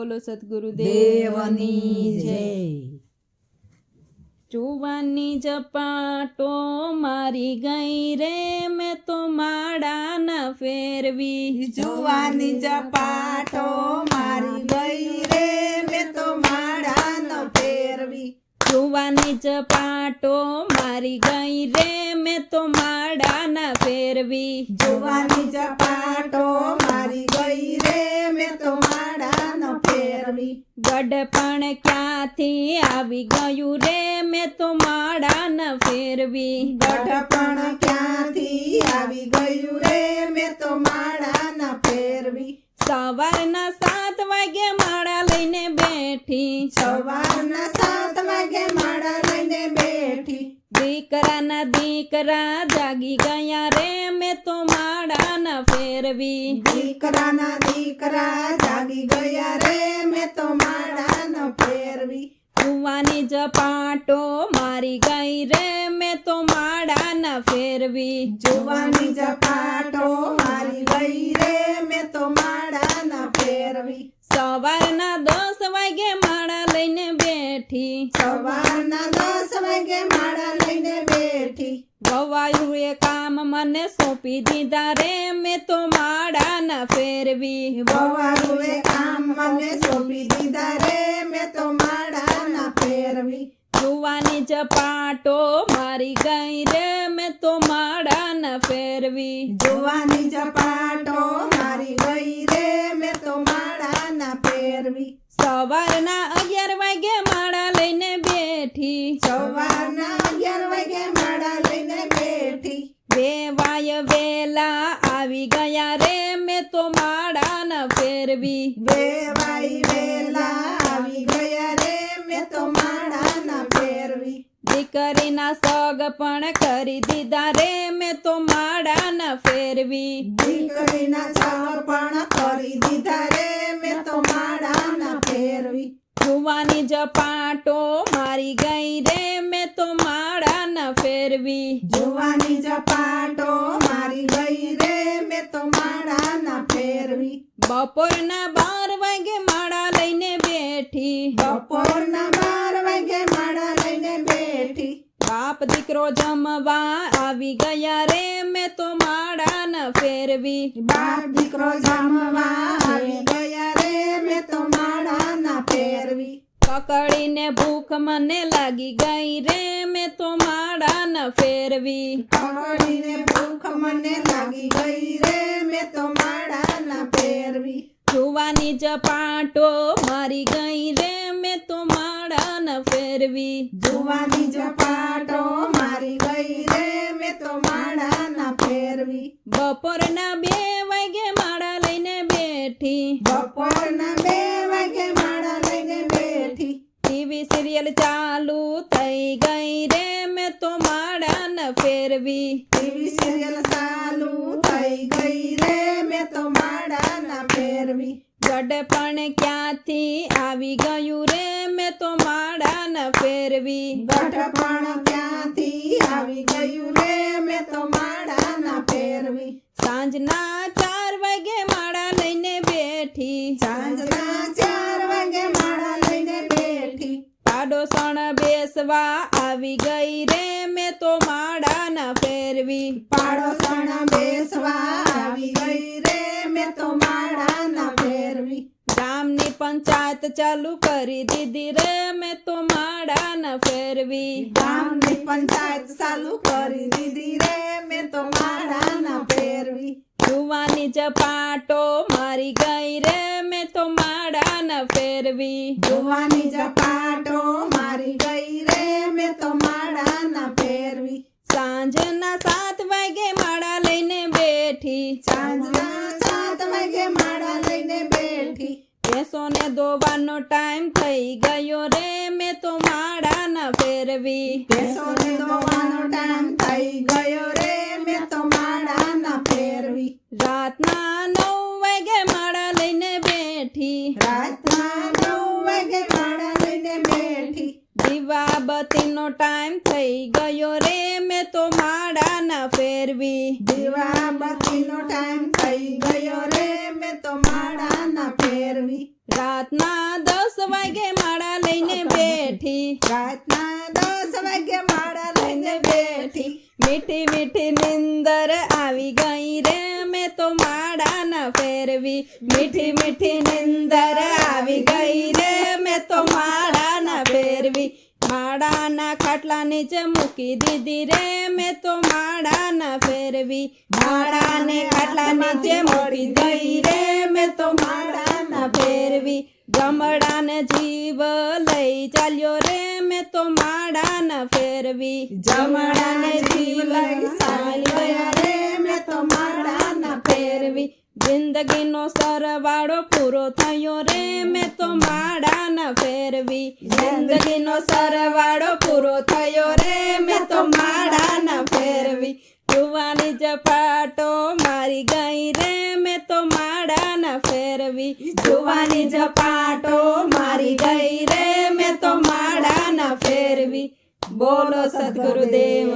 બોલો સદગુરુદેવની જય। જુવાની ઝપાટો મારી ગઈ રે મેં તો માળા ન ફેરવી। જુવાની ઝપાટો મારી ગઈ રે મેં તો માળા ન ફેરવી। જુવાની ઝપાટો મારી ગઈ રે મેં તો માળા ન ફેરવી। જુવાની ઝપાટો મારી ગઈ રે મેં તો માળા ન ફેરવી। ગડપણ ક્યાંથી આવી ગયું રે મેં તો માળા ન ફેરવી। ગઢપણ ક્યાંથી આવી ગયું રે મેં તો માળા ન ફેરવી। સવારના 7 વાગે માળા લઈને બેઠી। સવારના 7 વાગે માળા લઈને બેઠી। દીકરાના દીકરા જાગી ગયા રે મેં તો માળા ન ફેરવી। દીકરાના દીકરા જાગી ગયા રે મેં તો માળા ન ફેરવી। જુવાની ઝપાટો મારી ગઈ રે મેં તો માળા ન ફેરવી। જુવાની ઝપાટો મારી ગઈ રે મેં તો માળા ન ફેરવી। સવારના 10 વાગે માળા લઈને બેઠી। સવારના 10 વાગે માળા લઈને બેઠી। વવાયુએ કામ મને સોંપી દીધા રે મેં તો માળા ન ફેરવી। વવારુએ કામ મને સોંપી દીધા રે મેં તો માળા ન ફેરવી। જુવાની ઝપાટો મારી ગઈ રે મેં તો માળા ન ફેરવી। જુવાની ઝપાટો મારી ગઈ રે મેં તો માળા ન ફેરવી। સવારના 11 વાગે માળા લઈને બેઠી। સવારના 11 વાગે માળા લઈને બેઠી। વેવાય વેલા આવી ગયા રે મેં તો માળા ન ફેરવી। વેવાઈ વેલા આવી ગયા રે મેં તો માળા ન ફેરવી। દીકરીના સગ પણ કરી દીધા રે મેં તો માળા ન ફેરવી। દીકરીના સગ પણ કરી દીધા રે મેં તો માળા ન ફેરવી। જુવાની ઝપાટો મારી ગઈ રે મેં તો માળા ન ફેરવી। જુવાની ઝપાટો મારી ગઈ રે મેં તો માળા ન ફેરવી। બપોરના 12 વાગે માળા લઈને બેઠી। બપોરના 12 વાગે માળા લઈને બેઠી। બાપ દીકરો જમવા આવી ગયા રે મેં તો માળા ન ફેરવી। બાપ દીકરો જમવા આવી ગયા રે મેં તો માળા ન ફેરવી। પકડીને ભૂખ મને લાગી ગઈ રે મેં તો માળા ન ફેરવી। પકડીને ભૂખ મને લાગી ગઈ રે મેં તો માળા ન ફેરવી। જુવાની ઝપાટો મારી ગઈ રે મેં તો માળા ન ફેરવી। જુવાની ઝપાટો મારી ગઈ રે મેં તો માળા ન ફેરવી। બપોરના 2 વાગે માળા લઈને બેઠી। બપોરના 2 વાગે માળા લઈને બેઠી। ટીવી સિરિયલ ચાલુ થઈ ગઈ રે મેં તો માળા ન ફેરવી। ટીવી સિરિયલ ચાલુ થઈ ગઈ રે મેં તો માળા ન ફેરવી। ગડપણ ક્યાંથી આવી ગયું રે મેં તો માળા ન ફેરવી। ગઢપણ ક્યાંથી આવી ગયું રે મેં તો માળા ન ફેરવી। સાંજના 4 વાગે માળા લઈને બેઠી। સાંજના 4 વાગે માળા લઈને બેઠી। પાડોશણ બેસવા આવી ગઈ રે મેં તો માળા ન ફેરવી। પાડોશણ બેસવા આવી ગઈ રે મેં તો માળા ન ફેરવી। ગામની પંચાયત ચાલુ કરી દીધી રે મેં તો માળા ન ફેરવી। ગામની પંચાયત ચાલુ કરી દીધી રે મેં તો માળા ન ફેરવી। જુવાની ઝપાટો મારી ગઈ રે મેં તો માળા ન ફેરવી। જુવાની ઝપાટો મારી ગઈ રે મેં તો માળા ન ફેરવી। સાંજના 7 વાગે માળા લઈને બેઠી। સાંજના 7 વાગે માળા લઈને બેઠી। ભેંસોને દોવાનો ટાઈમ થઈ ગયો રે મેં તો માળા ન ફેરવી। ભેંસોને દોવાનો ટાઈમ થઈ ગયો રે મેં તો માળા ન ફેરવી। રાતના 9 વાગે માળા લઈને બેઠી। રાતના 9 વાગે માળા લઈને બેઠી। દીવાબત્તીનો ટાઈમ થઈ ગયો રે મેં તો માળા ન ફેરવી। દીવાબત્તીનો ટાઈમ થઈ ગયો રે મેં તો માળા ન ફેરવી। રાતના 10 વાગે માળા લઈને બેઠી રાતના 10 વાગે માળા લઈને બેઠી મીઠી મીઠી નિંદર આવી ગઈ રે મેં તો માળા ના ફેરવી મીઠી મીઠી નિંદર આવી ગઈ રે મેં તો માળા ના ફેરવી માળાના ખાટલા નીચે મૂકી દીધી રે મેં તો માળા ના ફેરવી માળાને ખાટલા નીચે મૂકી ગઈ રે મેં તો માળા ના ફેરવી જમડાને જીવ લઈ ચાલ્યો રે મેં તો માળા ના ફેરવી જમડાને જીવ લઈ ચાલ્યો રે મેં તો માળા ના ફેરવી જિંદગીનો સરવાળો પૂરો થયો રે મેં તો માળા ના ફેરવી જિંદગીનો સરવાળો પૂરો થયો રે મેં તો માળા ના ફેરવી જુવાની ઝપાટો મારી ગઈ રે મેં તો માળા ના ફેરવી જુવાની ઝપાટો મારી ગઈ રે મેં તો માળા ના ફેરવી બોલો સદગુરુદેવ